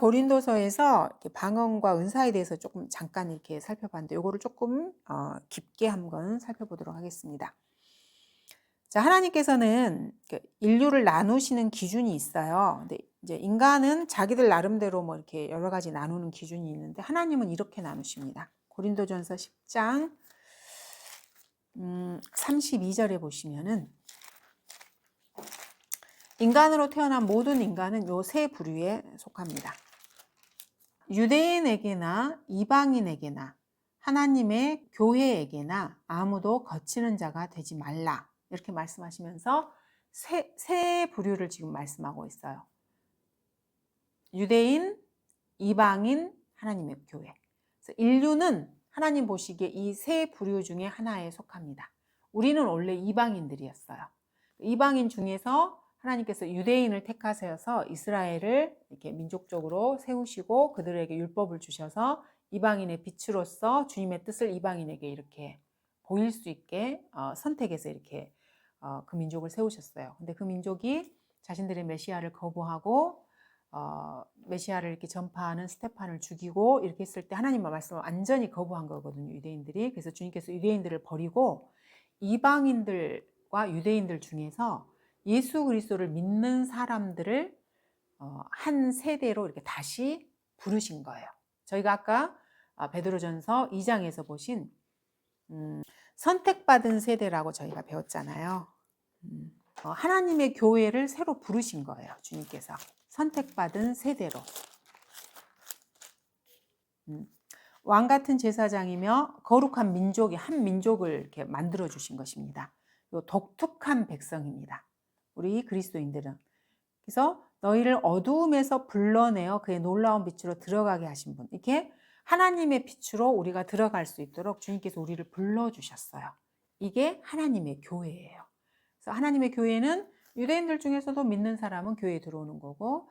고린도서에서 이렇게 방언과 은사에 대해서 조금 잠깐 이렇게 살펴봤는데 요거를 조금 깊게 한번 살펴보도록 하겠습니다. 자, 하나님께서는 인류를 나누시는 기준이 있어요. 근데 이제 인간은 자기들 나름대로 뭐 이렇게 여러 가지 나누는 기준이 있는데 하나님은 이렇게 나누십니다. 고린도전서 10장 32절에 보시면은 인간으로 태어난 모든 인간은 요 세 부류에 속합니다. 유대인에게나 이방인에게나 하나님의 교회에게나 아무도 거치는 자가 되지 말라. 이렇게 말씀하시면서 세 부류를 지금 말씀하고 있어요. 유대인, 이방인, 하나님의 교회. 그래서 인류는 하나님 보시기에 이 세 부류 중에 하나에 속합니다. 우리는 원래 이방인들이었어요. 이방인 중에서 하나님께서 유대인을 택하셔서 이스라엘을 이렇게 민족적으로 세우시고 그들에게 율법을 주셔서 이방인의 빛으로서 주님의 뜻을 이방인에게 이렇게 보일 수 있게 선택해서 이렇게 그 민족을 세우셨어요. 근데 그 민족이 자신들의 메시아를 거부하고 메시아를 이렇게 전파하는 스테판을 죽이고 이렇게 했을 때 하나님의 말씀을 완전히 거부한 거거든요, 유대인들이. 그래서 주님께서 유대인들을 버리고 이방인들과 유대인들 중에서 예수 그리스도를 믿는 사람들을 한 세대로 이렇게 다시 부르신 거예요. 저희가 아까 베드로전서 2장에서 보신 선택받은 세대라고 저희가 배웠잖아요. 하나님의 교회를 새로 부르신 거예요, 주님께서. 선택받은 세대로. 왕 같은 제사장이며 거룩한 민족이 한 민족을 이렇게 만들어 주신 것입니다. 요 독특한 백성입니다. 우리 그리스도인들은. 그래서 너희를 어두움에서 불러내어 그의 놀라운 빛으로 들어가게 하신 분. 이렇게 하나님의 빛으로 우리가 들어갈 수 있도록 주님께서 우리를 불러주셨어요. 이게 하나님의 교회예요. 그래서 하나님의 교회는 유대인들 중에서도 믿는 사람은 교회에 들어오는 거고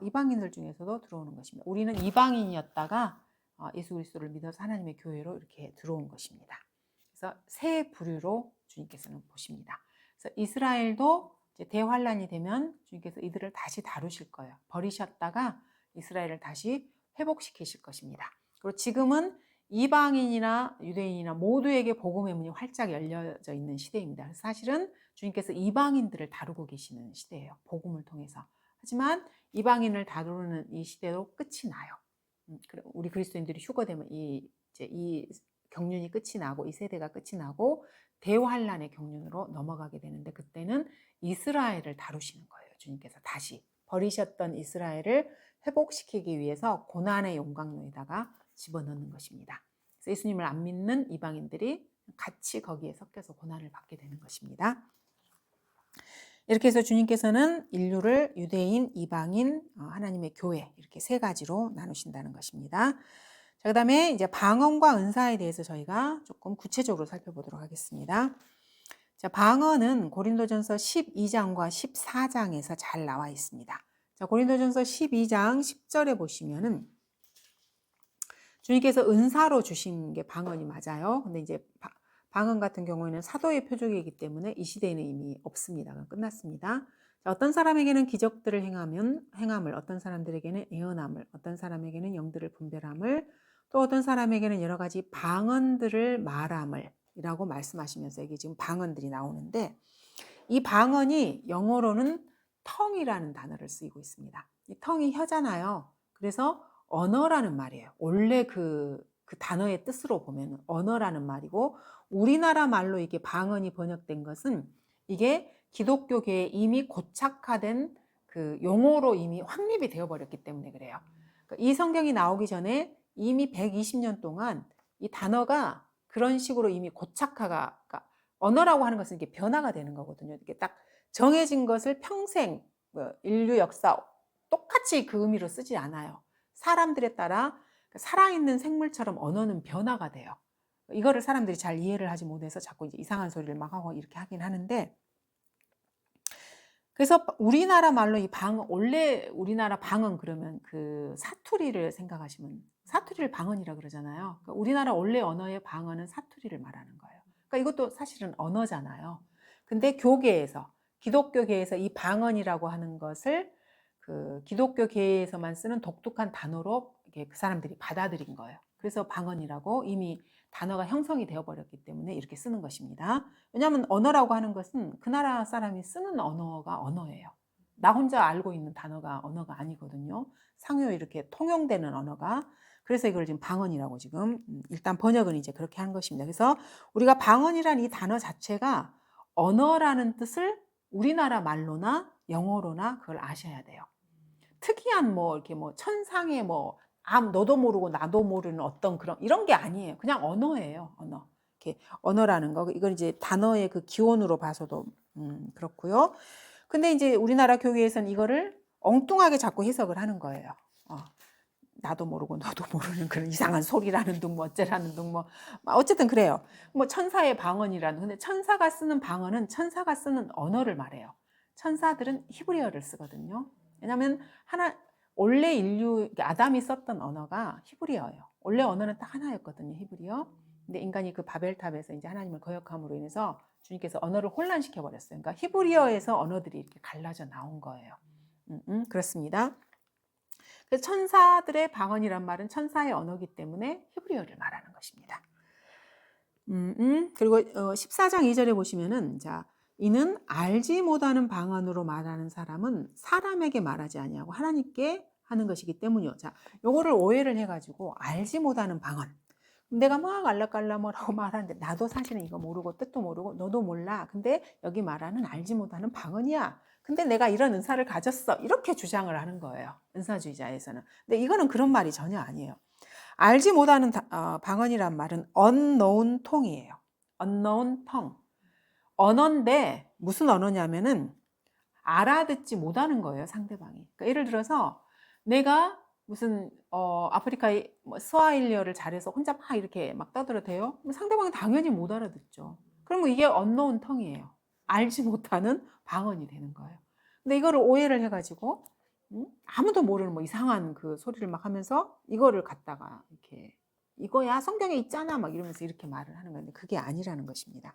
이방인들 중에서도 들어오는 것입니다. 우리는 이방인이었다가 예수 그리스도를 믿어서 하나님의 교회로 이렇게 들어온 것입니다. 그래서 세 부류로 주님께서는 보십니다. 그래서 이스라엘도 이제 대환란이 되면 주님께서 이들을 다시 다루실 거예요. 버리셨다가 이스라엘을 다시 회복시키실 것입니다. 그리고 지금은 이방인이나 유대인이나 모두에게 복음의 문이 활짝 열려져 있는 시대입니다. 그래서 사실은 주님께서 이방인들을 다루고 계시는 시대예요. 복음을 통해서. 하지만 이방인을 다루는 이 시대도 끝이 나요. 우리 그리스도인들이 휴거되면 이 경륜이 끝이 나고 이 세대가 끝이 나고 대환란의 경륜으로 넘어가게 되는데 그때는 이스라엘을 다루시는 거예요. 주님께서 다시 버리셨던 이스라엘을 회복시키기 위해서 고난의 용광로에다가 집어넣는 것입니다. 그래서 예수님을 안 믿는 이방인들이 같이 거기에 섞여서 고난을 받게 되는 것입니다. 이렇게 해서 주님께서는 인류를 유대인, 이방인, 하나님의 교회 이렇게 세 가지로 나누신다는 것입니다. 자, 그다음에 이제 방언과 은사에 대해서 저희가 조금 구체적으로 살펴보도록 하겠습니다. 자, 방언은 고린도전서 12장과 14장에서 잘 나와 있습니다. 자, 고린도전서 12장 10절에 보시면은 주님께서 은사로 주신 게 방언이 맞아요. 근데 이제 방언 같은 경우에는 사도의 표적이기 때문에 이 시대에는 이미 없습니다. 끝났습니다. 자, 어떤 사람에게는 기적들을 행함을, 어떤 사람들에게는 예언함을, 어떤 사람에게는 영들을 분별함을, 또 어떤 사람에게는 여러 가지 방언들을 말함을 이라고 말씀하시면서 이게 지금 방언들이 나오는데 이 방언이 영어로는 tongue이라는 단어를 쓰이고 있습니다. 이 tongue이 혀잖아요. 그래서 언어라는 말이에요. 원래 그 단어의 뜻으로 보면 언어라는 말이고 우리나라 말로 이게 방언이 번역된 것은 이게 기독교계에 이미 고착화된 그 용어로 이미 확립이 되어버렸기 때문에 그래요. 그러니까 이 성경이 나오기 전에 이미 120년 동안 이 단어가 그런 식으로 이미 고착화가, 그러니까 언어라고 하는 것은 이게 변화가 되는 거거든요. 이게 딱 정해진 것을 평생 인류 역사 똑같이 그 의미로 쓰지 않아요. 사람들에 따라 살아있는 생물처럼 언어는 변화가 돼요. 이거를 사람들이 잘 이해를 하지 못해서 자꾸 이제 이상한 소리를 막 하고 이렇게 하긴 하는데 그래서 우리나라 말로 이 방언, 원래 우리나라 방언 그러면 그 사투리를 생각하시면 사투리를 방언이라 그러잖아요. 그러니까 우리나라 원래 언어의 방언은 사투리를 말하는 거예요. 그러니까 이것도 사실은 언어잖아요. 근데 교계에서 기독교계에서 이 방언이라고 하는 것을 그 기독교계에서만 쓰는 독특한 단어로 이렇게 그 사람들이 받아들인 거예요. 그래서 방언이라고 이미 단어가 형성이 되어버렸기 때문에 이렇게 쓰는 것입니다. 왜냐하면 언어라고 하는 것은 그 나라 사람이 쓰는 언어가 언어예요. 나 혼자 알고 있는 단어가 언어가 아니거든요. 상호 이렇게 통용되는 언어가. 그래서 이걸 지금 방언이라고 지금 일단 번역은 이제 그렇게 한 것입니다. 그래서 우리가 방언이라는 이 단어 자체가 언어라는 뜻을 우리나라 말로나 영어로나 그걸 아셔야 돼요. 특이한 뭐 이렇게 뭐 천상의 뭐 너도 모르고 나도 모르는 어떤 그런 이런 게 아니에요. 그냥 언어예요. 언어. 이렇게 언어라는 거. 이걸 이제 단어의 그 기원으로 봐서도 그렇고요. 근데 이제 우리나라 교회에서는 이거를 엉뚱하게 자꾸 해석을 하는 거예요. 나도 모르고 너도 모르는 그런 이상한 소리라는 둥, 뭐 어째라는 둥, 뭐 어쨌든 그래요. 뭐 천사의 방언이라는. 근데 천사가 쓰는 방언은 천사가 쓰는 언어를 말해요. 천사들은 히브리어를 쓰거든요. 왜냐하면 원래 인류 아담이 썼던 언어가 히브리어예요. 원래 언어는 딱 하나였거든요, 히브리어. 근데 인간이 그 바벨탑에서 이제 하나님을 거역함으로 인해서 주님께서 언어를 혼란시켜 버렸어요. 그러니까 히브리어에서 언어들이 이렇게 갈라져 나온 거예요. 그렇습니다. 그래서 천사들의 방언이란 말은 천사의 언어이기 때문에 히브리어를 말하는 것입니다. 그리고 14장 2절에 보시면은 자, 이는 알지 못하는 방언으로 말하는 사람은 사람에게 말하지 아니하고 하나님께 하는 것이기 때문이요. 자, 요거를 오해를 해가지고 알지 못하는 방언. 내가 막 알라깔라 뭐라고 말하는데 나도 사실은 이거 모르고 뜻도 모르고 너도 몰라. 근데 여기 말하는 알지 못하는 방언이야. 근데 내가 이런 은사를 가졌어. 이렇게 주장을 하는 거예요. 은사주의자에서는. 근데 이거는 그런 말이 전혀 아니에요. 알지 못하는 방언이란 말은 unknown tongue이에요. unknown tongue. 언어인데 무슨 언어냐면은 알아듣지 못하는 거예요, 상대방이. 그러니까 예를 들어서 내가 무슨 아프리카의 뭐 스와힐리어를 잘해서 혼자 막 이렇게 막 떠들어대요. 상대방이 당연히 못 알아듣죠. 그러면 이게 unknown tongue이에요. 알지 못하는 방언이 되는 거예요. 근데 이거를 오해를 해가지고 아무도 모르는 뭐 이상한 그 소리를 막 하면서 이거를 갖다가 이렇게 이거야 성경에 있잖아 막 이러면서 이렇게 말을 하는 건데 그게 아니라는 것입니다.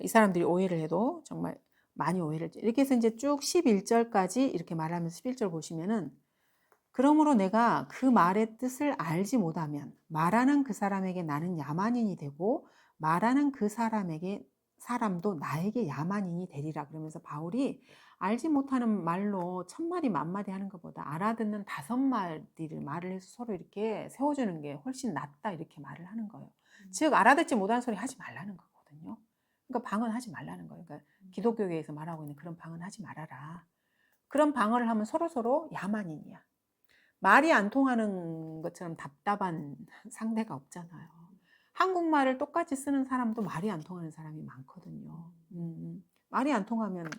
이 사람들이 오해를 해도 정말 많이 오해를 이렇게 해서 이제 쭉 11절까지 이렇게 말하면서 11절 보시면은 그러므로 내가 그 말의 뜻을 알지 못하면 말하는 그 사람에게 나는 야만인이 되고 말하는 그 사람도 나에게 야만인이 되리라. 그러면서 바울이 알지 못하는 말로 1000마디 만마디 하는 것보다 알아듣는 5마디를 말을 해서 서로 이렇게 세워주는 게 훨씬 낫다 이렇게 말을 하는 거예요. 즉 알아듣지 못하는 소리 하지 말라는 거거든요. 그러니까 방언하지 말라는 거예요. 그러니까 기독교계에서 말하고 있는 그런 방언하지 말아라. 그런 방언을 하면 서로 야만인이야. 말이 안 통하는 것처럼 답답한 상대가 없잖아요. 한국말을 똑같이 쓰는 사람도 말이 안 통하는 사람이 많거든요. 말이 안 통하면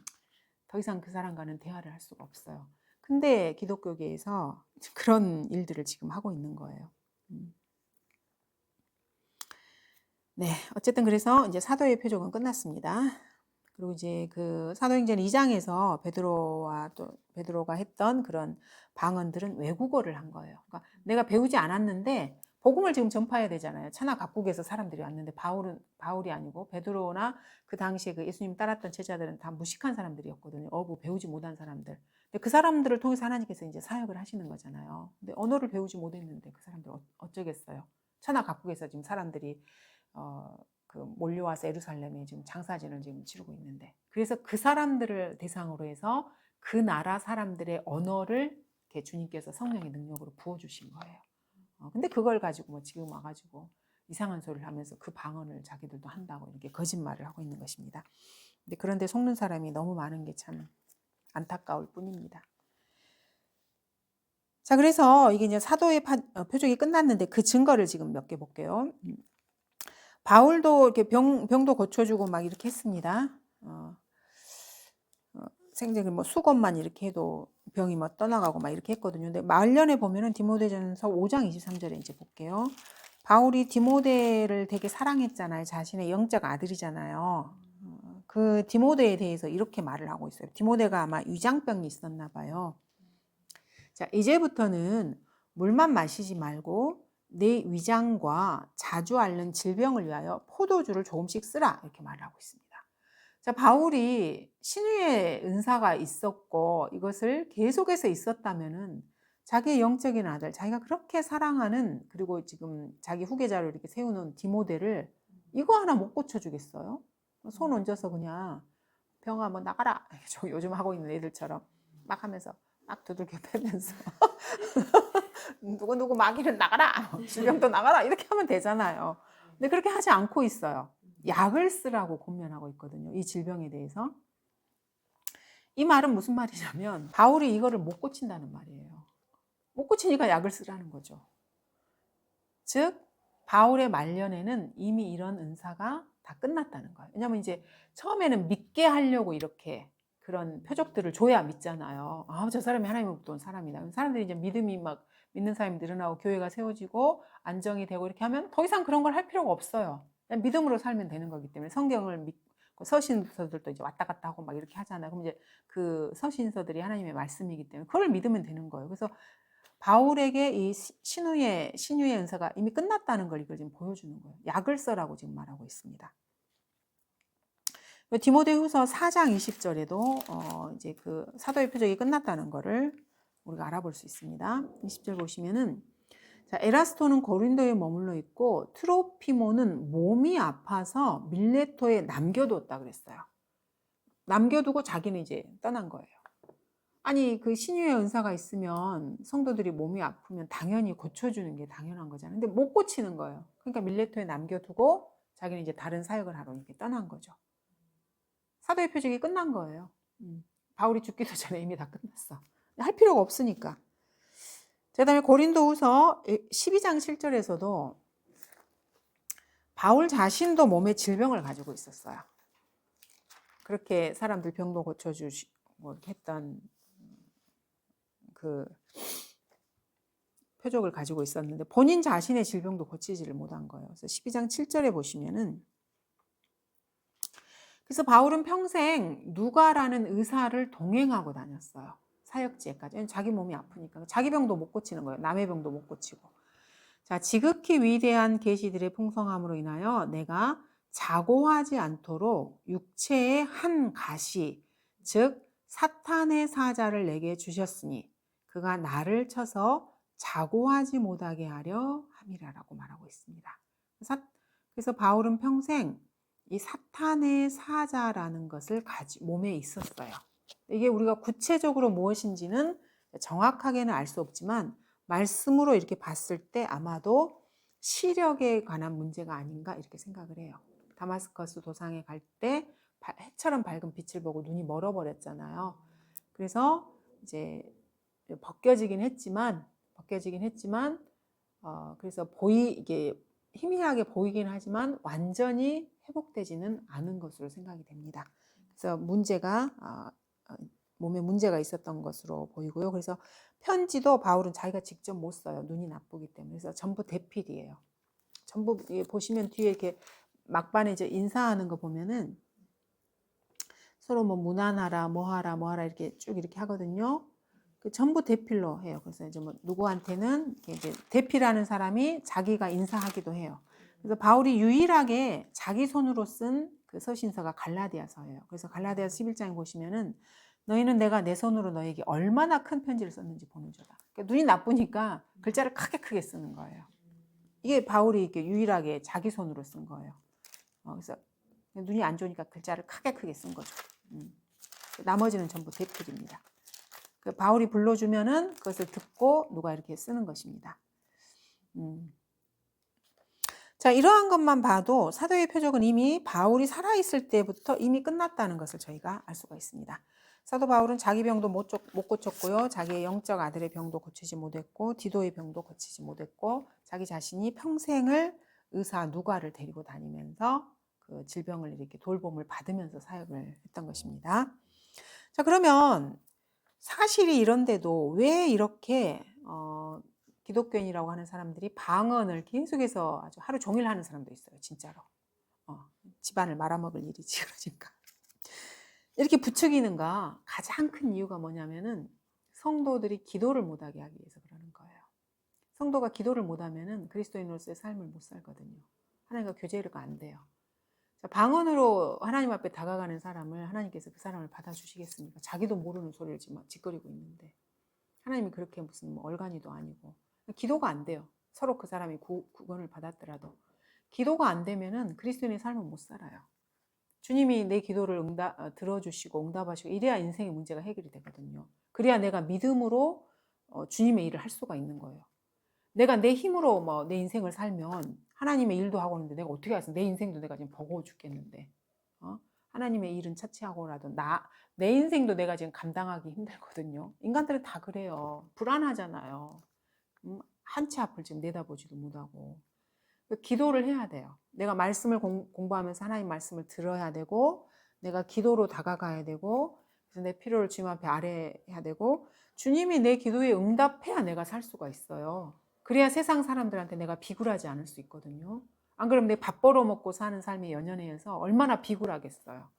더 이상 그 사람과는 대화를 할 수가 없어요. 근데 기독교계에서 그런 일들을 지금 하고 있는 거예요. 네, 어쨌든 그래서 이제 사도의 표적은 끝났습니다. 그리고 이제 그 사도행전 2장에서 베드로가 했던 그런 방언들은 외국어를 한 거예요. 그러니까 내가 배우지 않았는데 복음을 지금 전파해야 되잖아요. 천하 각국에서 사람들이 왔는데 바울이 아니고 베드로나 그 당시에 그 예수님 따랐던 제자들은 다 무식한 사람들이었거든요. 배우지 못한 사람들. 근데 그 사람들을 통해서 하나님께서 이제 사역을 하시는 거잖아요. 근데 언어를 배우지 못했는데 그 사람들 어쩌겠어요. 천하 각국에서 지금 사람들이 그 몰려와서 예루살렘에 지금 장사진을 지금 치르고 있는데 그래서 그 사람들을 대상으로 해서 그 나라 사람들의 언어를 이렇게 주님께서 성령의 능력으로 부어주신 거예요. 근데 그걸 가지고 뭐 지금 와가지고 이상한 소리를 하면서 그 방언을 자기들도 한다고 이렇게 거짓말을 하고 있는 것입니다. 근데 그런데 속는 사람이 너무 많은 게 참 안타까울 뿐입니다. 자, 그래서 이게 이제 사도의 표적이 끝났는데 그 증거를 지금 몇 개 볼게요. 바울도 이렇게 병도 고쳐주고 막 이렇게 했습니다. 생전에 뭐 수건만 이렇게 해도 병이 뭐 떠나가고 막 이렇게 했거든요. 근데 말년에 보면은 디모데전서 5장 23절에 이제 볼게요. 바울이 디모데를 되게 사랑했잖아요. 자신의 영적 아들이잖아요. 그 디모데에 대해서 이렇게 말을 하고 있어요. 디모데가 아마 위장병이 있었나 봐요. 자, 이제부터는 물만 마시지 말고 내 위장과 자주 앓는 질병을 위하여 포도주를 조금씩 쓰라 이렇게 말을 하고 있습니다. 자, 자, 바울이 신유의 은사가 있었고 이것을 계속해서 있었다면은 자기의 영적인 아들, 자기가 그렇게 사랑하는, 그리고 지금 자기 후계자로 이렇게 세우는 디모데를 이거 하나 못 고쳐주겠어요? 손 얹어서 그냥 병아 뭐 나가라. 저 요즘 하고 있는 애들처럼 막 하면서 막 두들겨 패면서 누구 마귀는 나가라, 질병도 나가라, 이렇게 하면 되잖아요. 근데 그렇게 하지 않고 있어요. 약을 쓰라고 권면하고 있거든요. 이 질병에 대해서. 이 말은 무슨 말이냐면 바울이 이거를 못 고친다는 말이에요. 못 고치니까 약을 쓰라는 거죠. 즉 바울의 말년에는 이미 이런 은사가 다 끝났다는 거예요. 왜냐하면 이제 처음에는 믿게 하려고 이렇게 그런 표적들을 줘야 믿잖아요. 아, 저 사람이 하나님으로부터 온 사람이다. 사람들이 이제 믿음이 막 믿는 사람이 늘어나고 교회가 세워지고 안정이 되고 이렇게 하면 더 이상 그런 걸 할 필요가 없어요. 그냥 믿음으로 살면 되는 거기 때문에 성경을 믿고 서신서들도 이제 왔다 갔다 하고 막 이렇게 하잖아요. 그럼 이제 그 서신서들이 하나님의 말씀이기 때문에 그걸 믿으면 되는 거예요. 그래서 바울에게 이 신유의 은사가 이미 끝났다는 걸 이걸 지금 보여주는 거예요. 약을 써라고 지금 말하고 있습니다. 디모데후서 4장 20절에도 이제 그 사도의 표적이 끝났다는 것을 우리가 알아볼 수 있습니다. 20절 보시면은, 자, 에라스토는 고린도에 머물러 있고 트로피모는 몸이 아파서 밀레토에 남겨뒀다 그랬어요. 남겨두고 자기는 이제 떠난 거예요. 아니, 그 신유의 은사가 있으면 성도들이 몸이 아프면 당연히 고쳐주는 게 당연한 거잖아요. 근데 못 고치는 거예요. 그러니까 밀레토에 남겨두고 자기는 이제 다른 사역을 하러 이렇게 떠난 거죠. 사도의 표적이 끝난 거예요. 바울이 죽기도 전에 이미 다 끝났어. 할 필요가 없으니까. 그 다음에 고린도후서 12장 7절에서도 바울 자신도 몸에 질병을 가지고 있었어요. 그렇게 사람들 병도 고쳐주시고 이렇게 했던 그 표적을 가지고 있었는데 본인 자신의 질병도 고치지를 못한 거예요. 그래서 12장 7절에 보시면은, 그래서 바울은 평생 누가라는 의사를 동행하고 다녔어요. 사역지에까지. 자기 몸이 아프니까 자기 병도 못 고치는 거예요. 남의 병도 못 고치고. 자, 지극히 위대한 계시들의 풍성함으로 인하여 내가 자고하지 않도록 육체의 한 가시, 즉 사탄의 사자를 내게 주셨으니 그가 나를 쳐서 자고하지 못하게 하려 함이라라고 말하고 있습니다. 그래서 바울은 평생 이 사탄의 사자라는 것을 몸에 있었어요. 이게 우리가 구체적으로 무엇인지는 정확하게는 알 수 없지만 말씀으로 이렇게 봤을 때 아마도 시력에 관한 문제가 아닌가 이렇게 생각을 해요. 다마스커스 도상에 갈 때 해처럼 밝은 빛을 보고 눈이 멀어버렸잖아요. 그래서 이제 벗겨지긴 했지만 그래서 이게 희미하게 보이긴 하지만 완전히 회복되지는 않은 것으로 생각이 됩니다. 그래서 몸에 문제가 있었던 것으로 보이고요. 그래서 편지도 바울은 자기가 직접 못 써요. 눈이 나쁘기 때문에. 그래서 전부 대필이에요. 전부 보시면 뒤에 이렇게 막반에 이제 인사하는 거 보면은 서로 뭐 무난하라, 뭐하라 이렇게 쭉 이렇게 하거든요. 그 전부 대필로 해요. 그래서 이제 뭐 누구한테는 이제 대필하는 사람이 자기가 인사하기도 해요. 그래서 바울이 유일하게 자기 손으로 쓴 그 서신서가 갈라디아서예요. 그래서 갈라디아서 11장에 보시면은 너희는 내가 내 손으로 너에게 얼마나 큰 편지를 썼는지 보는 줄다. 그러니까 눈이 나쁘니까 글자를 크게 쓰는 거예요. 이게 바울이 이렇게 유일하게 자기 손으로 쓴 거예요. 그래서 눈이 안 좋으니까 글자를 크게 쓴 거죠. 나머지는 전부 대필입니다. 바울이 불러주면은 그것을 듣고 누가 이렇게 쓰는 것입니다. 자, 이러한 것만 봐도 사도의 표적은 이미 바울이 살아있을 때부터 이미 끝났다는 것을 저희가 알 수가 있습니다. 사도 바울은 자기 병도 못 고쳤고요. 자기의 영적 아들의 병도 고치지 못했고 디도의 병도 고치지 못했고 자기 자신이 평생을 의사 누가를 데리고 다니면서 그 질병을 이렇게 돌봄을 받으면서 사역을 했던 것입니다. 자, 그러면 사실이 이런데도 왜 이렇게 기독교인이라고 하는 사람들이 방언을 계속해서 아주 하루 종일 하는 사람도 있어요. 진짜로. 집안을 말아먹을 일이지 그러니까. 이렇게 부추기는가 가장 큰 이유가 뭐냐면은 성도들이 기도를 못하게 하기 위해서 그러는 거예요. 성도가 기도를 못하면은 그리스도인으로서의 삶을 못 살거든요. 하나님과 교제가 안 돼요. 자, 방언으로 하나님 앞에 다가가는 사람을 하나님께서 그 사람을 받아주시겠습니까? 자기도 모르는 소리를 지금 짓거리고 있는데 하나님이 그렇게 무슨 뭐 얼간이도 아니고 기도가 안 돼요. 서로 그 사람이 구원을 받았더라도 기도가 안 되면은 그리스도인의 삶을 못 살아요. 주님이 내 기도를 들어주시고 응답하시고 이래야 인생의 문제가 해결이 되거든요. 그래야 내가 믿음으로 주님의 일을 할 수가 있는 거예요. 내가 내 힘으로 뭐 내 인생을 살면 하나님의 일도 하고 있는데 내가 어떻게 하겠어? 내 인생도 내가 지금 버거워 죽겠는데 하나님의 일은 차치하고라도 내 인생도 내가 지금 감당하기 힘들거든요. 인간들은 다 그래요. 불안하잖아요. 한 치 앞을 지금 내다보지도 못하고 기도를 해야 돼요. 내가 말씀을 공부하면서 하나님 말씀을 들어야 되고 내가 기도로 다가가야 되고 그래서 내 필요를 주님 앞에 아뢰야 되고 주님이 내 기도에 응답해야 내가 살 수가 있어요. 그래야 세상 사람들한테 내가 비굴하지 않을 수 있거든요. 안 그러면 내 밥 벌어먹고 사는 삶의 연연해서 얼마나 비굴하겠어요.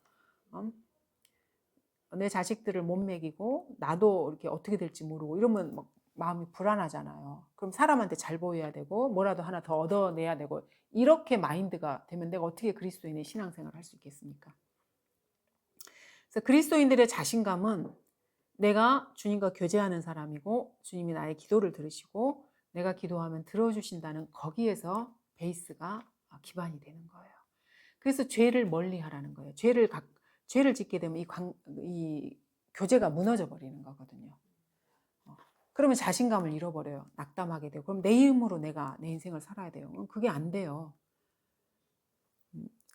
내 자식들을 못 먹이고 나도 이렇게 어떻게 될지 모르고 이러면 막 마음이 불안하잖아요. 그럼 사람한테 잘 보여야 되고 뭐라도 하나 더 얻어내야 되고 이렇게 마인드가 되면 내가 어떻게 그리스도인의 신앙생활을 할 수 있겠습니까? 그래서 그리스도인들의 자신감은 내가 주님과 교제하는 사람이고 주님이 나의 기도를 들으시고 내가 기도하면 들어주신다는 거기에서 베이스가 기반이 되는 거예요. 그래서 죄를 멀리 하라는 거예요. 죄를 짓게 되면 이 교제가 무너져 버리는 거거든요. 그러면 자신감을 잃어버려요. 낙담하게 되고 그럼 내 힘으로 내가 내 인생을 살아야 돼요. 그게 안 돼요.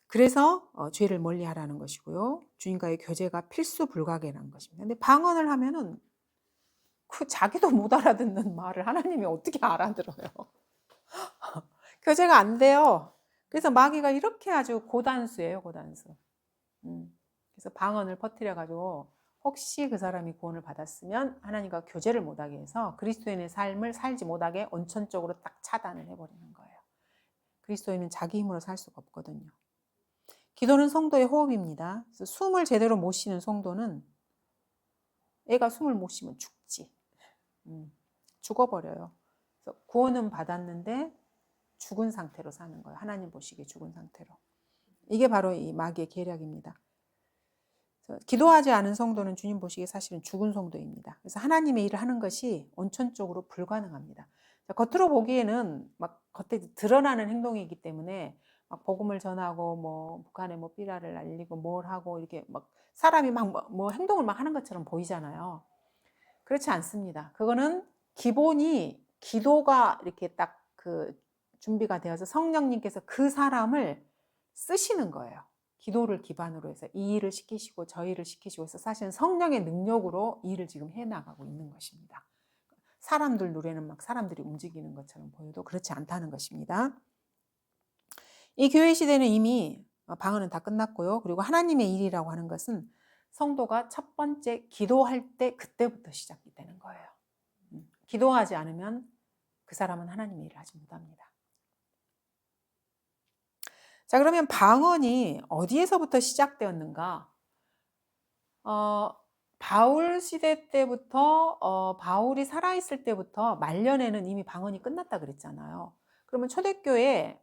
그래서 죄를 멀리 하라는 것이고요. 주님과의 교제가 필수 불가결한 것입니다. 근데 방언을 하면은 자기도 못 알아듣는 말을 하나님이 어떻게 알아들어요? 교제가 안 돼요. 그래서 마귀가 이렇게 아주 고단수예요, 고단수. 그래서 방언을 퍼뜨려가지고 혹시 그 사람이 구원을 받았으면 하나님과 교제를 못하게 해서 그리스도인의 삶을 살지 못하게 온천적으로 딱 차단을 해버리는 거예요. 그리스도인은 자기 힘으로 살 수가 없거든요. 기도는 성도의 호흡입니다. 그래서 숨을 제대로 못 쉬는 성도는 애가 숨을 못 쉬면 죽지. 죽어버려요. 그래서 구원은 받았는데 죽은 상태로 사는 거예요. 하나님 보시기에 죽은 상태로. 이게 바로 이 마귀의 계략입니다. 기도하지 않은 성도는 주님 보시기에 사실은 죽은 성도입니다. 그래서 하나님의 일을 하는 것이 온천적으로 불가능합니다. 겉으로 보기에는 막 겉에 드러나는 행동이기 때문에 막 복음을 전하고 뭐 북한에 뭐 삐라를 날리고 뭘 하고 이렇게 막 사람이 막 뭐 행동을 막 하는 것처럼 보이잖아요. 그렇지 않습니다. 그거는 기본이 기도가 이렇게 딱 그 준비가 되어서 성령님께서 그 사람을 쓰시는 거예요. 기도를 기반으로 해서 이 일을 시키시고 저 일을 시키시고 해서 사실은 성령의 능력으로 이 일을 지금 해나가고 있는 것입니다. 사람들 눈에는 막 사람들이 움직이는 것처럼 보여도 그렇지 않다는 것입니다. 이 교회 시대는 이미 방언은 다 끝났고요. 그리고 하나님의 일이라고 하는 것은 성도가 첫 번째 기도할 때 그때부터 시작이 되는 거예요. 기도하지 않으면 그 사람은 하나님의 일을 하지 못합니다. 자, 그러면 방언이 어디에서부터 시작되었는가? 바울 시대 때부터 바울이 살아있을 때부터 말년에는 이미 방언이 끝났다 그랬잖아요. 그러면 초대교회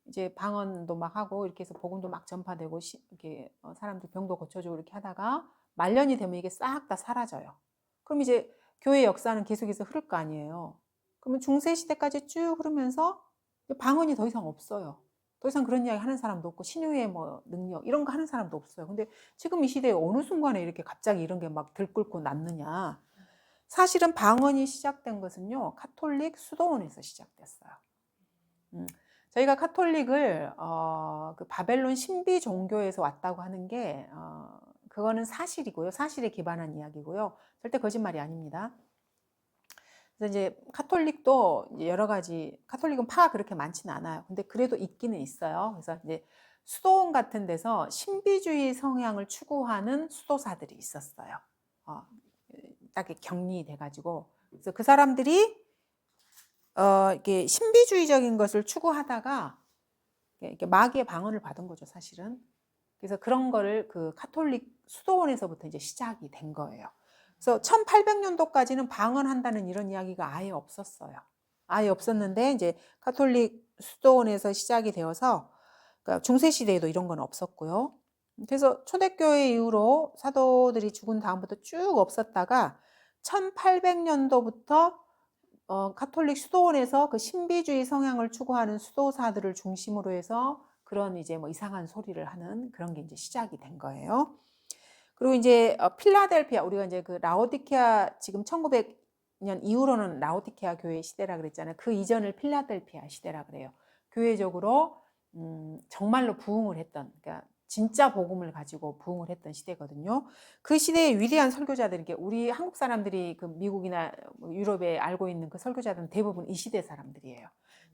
이제 방언도 막 하고 이렇게 해서 복음도 막 전파되고 이렇게 사람들 병도 고쳐주고 이렇게 하다가 말년이 되면 이게 싹 다 사라져요. 그럼 이제 교회 역사는 계속해서 흐를 거 아니에요. 그러면 중세 시대까지 쭉 흐르면서 방언이 더 이상 없어요. 더 이상 그런 이야기 하는 사람도 없고 신유의 뭐 능력 이런 거 하는 사람도 없어요. 근데 지금 이 시대에 어느 순간에 이렇게 갑자기 이런 게 막 들끓고 났느냐? 사실은 방언이 시작된 것은요 카톨릭 수도원에서 시작됐어요. 저희가 카톨릭을 그 바벨론 신비 종교에서 왔다고 하는 게 그거는 사실이고요. 사실에 기반한 이야기고요. 절대 거짓말이 아닙니다. 그래서 이제 카톨릭도 여러 가지 카톨릭은 파가 그렇게 많지는 않아요. 근데 그래도 있기는 있어요. 그래서 이제 수도원 같은 데서 신비주의 성향을 추구하는 수도사들이 있었어요. 딱 격리돼가지고 그래서 그 사람들이 이렇게 신비주의적인 것을 추구하다가 이렇게 마귀의 방언을 받은 거죠, 사실은. 그래서 그런 거를 그 카톨릭 수도원에서부터 이제 시작이 된 거예요. 그래서 1800년도까지는 방언한다는 이런 이야기가 아예 없었어요. 아예 없었는데 이제 카톨릭 수도원에서 시작이 되어서 그러니까 중세 시대에도 이런 건 없었고요. 그래서 초대교회 이후로 사도들이 죽은 다음부터 쭉 없었다가 1800년도부터 가톨릭 수도원에서 그 신비주의 성향을 추구하는 수도사들을 중심으로 해서 그런 이제 뭐 이상한 소리를 하는 그런 게 이제 시작이 된 거예요. 그리고 이제 필라델피아, 우리가 이제 그 라오디케아, 지금 1900년 이후로는 라오디케아 교회 시대라 그랬잖아요. 그 이전을 필라델피아 시대라 그래요. 교회적으로 정말로 부흥을 했던, 그러니까 진짜 복음을 가지고 부흥을 했던 시대거든요. 그 시대의 위대한 설교자들이, 우리 한국 사람들이 그 미국이나 유럽에 알고 있는 그 설교자들은 대부분 이 시대 사람들이에요.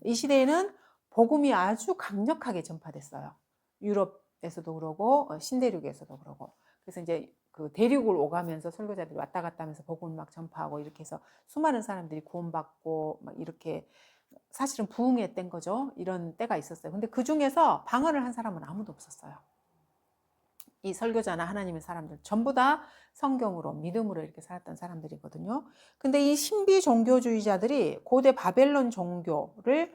이 시대에는 복음이 아주 강력하게 전파됐어요. 유럽에서도 그러고 신대륙에서도 그러고. 그래서 이제 그 대륙을 오가면서 설교자들이 왔다 갔다 하면서 복음을 막 전파하고 이렇게 해서 수많은 사람들이 구원받고 막 이렇게 사실은 부흥했던 거죠. 이런 때가 있었어요. 근데 그 중에서 방언을 한 사람은 아무도 없었어요. 이 설교자나 하나님의 사람들 전부 다 성경으로 믿음으로 이렇게 살았던 사람들이거든요. 근데 이 신비 종교주의자들이 고대 바벨론 종교를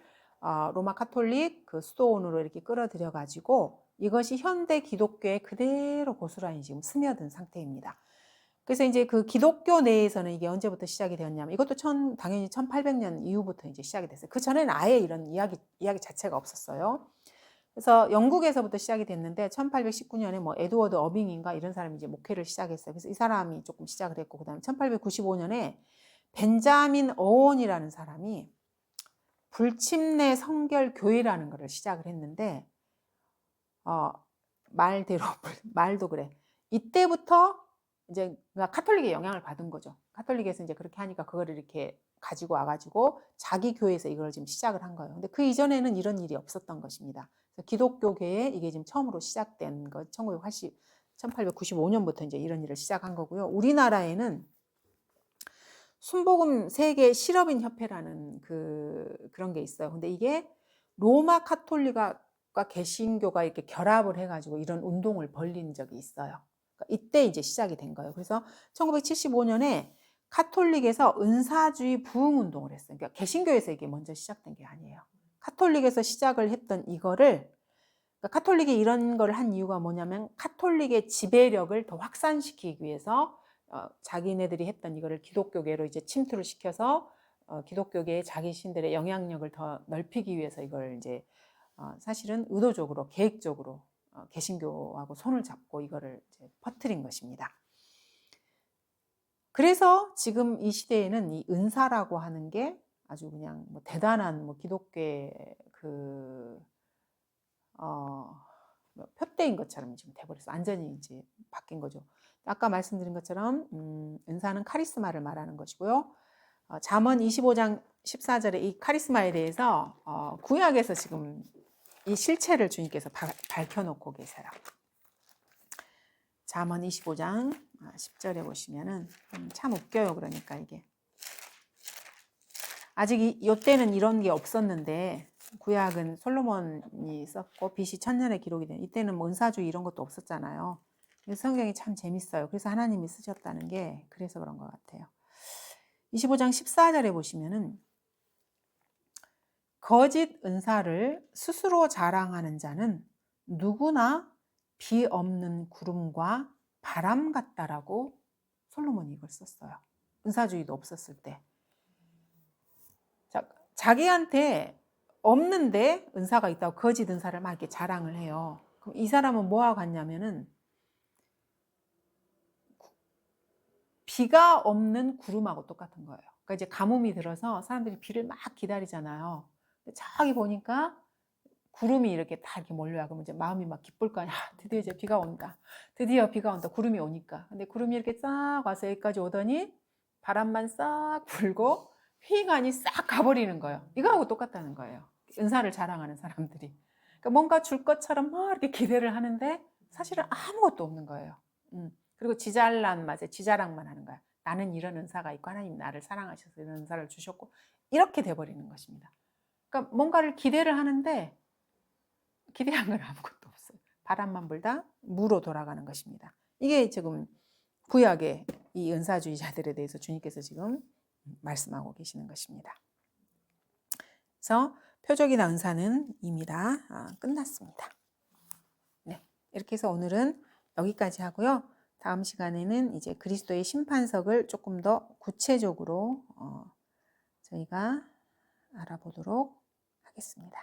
로마 카톨릭 그 수도원으로 이렇게 끌어들여 가지고 이것이 현대 기독교에 그대로 고스란히 지금 스며든 상태입니다. 그래서 이제 그 기독교 내에서는 이게 언제부터 시작이 되었냐면, 이것도 당연히 1800년 이후부터 이제 시작이 됐어요. 그 전에는 아예 이런 이야기 자체가 없었어요. 그래서 영국에서부터 시작이 됐는데 1819년에 뭐 에드워드 어빙인가 이런 사람이 이제 목회를 시작했어요. 그래서 이 사람이 조금 시작을 했고, 그다음에 1895년에 벤자민 어원이라는 사람이 불침례 성결 교회라는 것을 시작을 했는데, 말도 그래. 이때부터 이제 카톨릭의 영향을 받은 거죠. 카톨릭에서 이제 그렇게 하니까 그거를 이렇게 가지고 와가지고 자기 교회에서 이걸 지금 시작을 한 거예요. 근데 그 이전에는 이런 일이 없었던 것입니다. 기독교계에 이게 지금 처음으로 시작된 거, 1895년부터 이제 이런 일을 시작한 거고요. 우리나라에는 순복음 세계 실업인 협회라는 그런 게 있어요. 근데 이게 로마 카톨릭과 개신교가 이렇게 결합을 해가지고 이런 운동을 벌린 적이 있어요. 그러니까 이때 이제 시작이 된 거예요. 그래서 1975년에 카톨릭에서 은사주의 부흥 운동을 했어요. 그러니까 개신교에서 이게 먼저 시작된 게 아니에요. 카톨릭에서 시작을 했던 이거를, 그러니까 카톨릭이 이런 걸 한 이유가 뭐냐면 카톨릭의 지배력을 더 확산시키기 위해서 자기네들이 했던 이거를 기독교계로 이제 침투를 시켜서 기독교계의 자기 신들의 영향력을 더 넓히기 위해서 이걸 이제 사실은 의도적으로 계획적으로 개신교하고 손을 잡고 이거를 이제 퍼뜨린 것입니다. 그래서 지금 이 시대에는 이 은사라고 하는 게 아주 그냥 뭐 대단한 뭐 기독교의 표대인 것처럼 지금 돼버렸어. 완전히 이제 바뀐 거죠. 아까 말씀드린 것처럼 은사는 카리스마를 말하는 것이고요. 잠언 25장 14절에 이 카리스마에 대해서 구약에서 지금 이 실체를 주님께서 밝혀놓고 계세요. 잠언 25장 10절에 보시면은 참 웃겨요. 그러니까 이게 아직 이때는 이런 게 없었는데, 구약은 솔로몬이 썼고 BC 1000년에 기록이 된, 이때는 뭐 은사주의 이런 것도 없었잖아요. 그래서 성경이 참 재밌어요. 그래서 하나님이 쓰셨다는 게 그래서 그런 것 같아요. 25장 14절에 보시면은 거짓 은사를 스스로 자랑하는 자는 누구나 비 없는 구름과 바람 같다라고 솔로몬이 이걸 썼어요. 은사주의도 없었을 때. 자기한테 없는데 은사가 있다고 거짓 은사를 막 이렇게 자랑을 해요. 그럼 이 사람은 뭐하고 같냐면은 비가 없는 구름하고 똑같은 거예요. 그러니까 이제 가뭄이 들어서 사람들이 비를 막 기다리잖아요. 저기 보니까 구름이 이렇게 다 이렇게 몰려와. 그러면 이제 마음이 막 기쁠 거 아니야. 드디어 이제 비가 온다. 드디어 비가 온다. 구름이 오니까. 근데 구름이 이렇게 싹 와서 여기까지 오더니 바람만 싹 불고 휘간이 싹 가버리는 거예요. 이거하고 똑같다는 거예요. 은사를 자랑하는 사람들이. 그러니까 뭔가 줄 것처럼 막 이렇게 기대를 하는데 사실은 아무것도 없는 거예요. 그리고 지잘난 맛에 지자랑만 하는 거야. 나는 이런 은사가 있고 하나님 나를 사랑하셔서 이런 은사를 주셨고, 이렇게 돼버리는 것입니다. 그러니까 뭔가를 기대를 하는데 기대한 건 아무것도 없어요. 바람만 불다 무로 돌아가는 것입니다. 이게 지금 구약의 이 은사주의자들에 대해서 주님께서 지금 말씀하고 계시는 것입니다. 그래서 표적이나 은사는 이미 다 끝났습니다. 이렇게 해서 오늘은 여기까지 하고요. 다음 시간에는 이제 그리스도의 심판석을 조금 더 구체적으로 저희가 알아보도록 하겠습니다.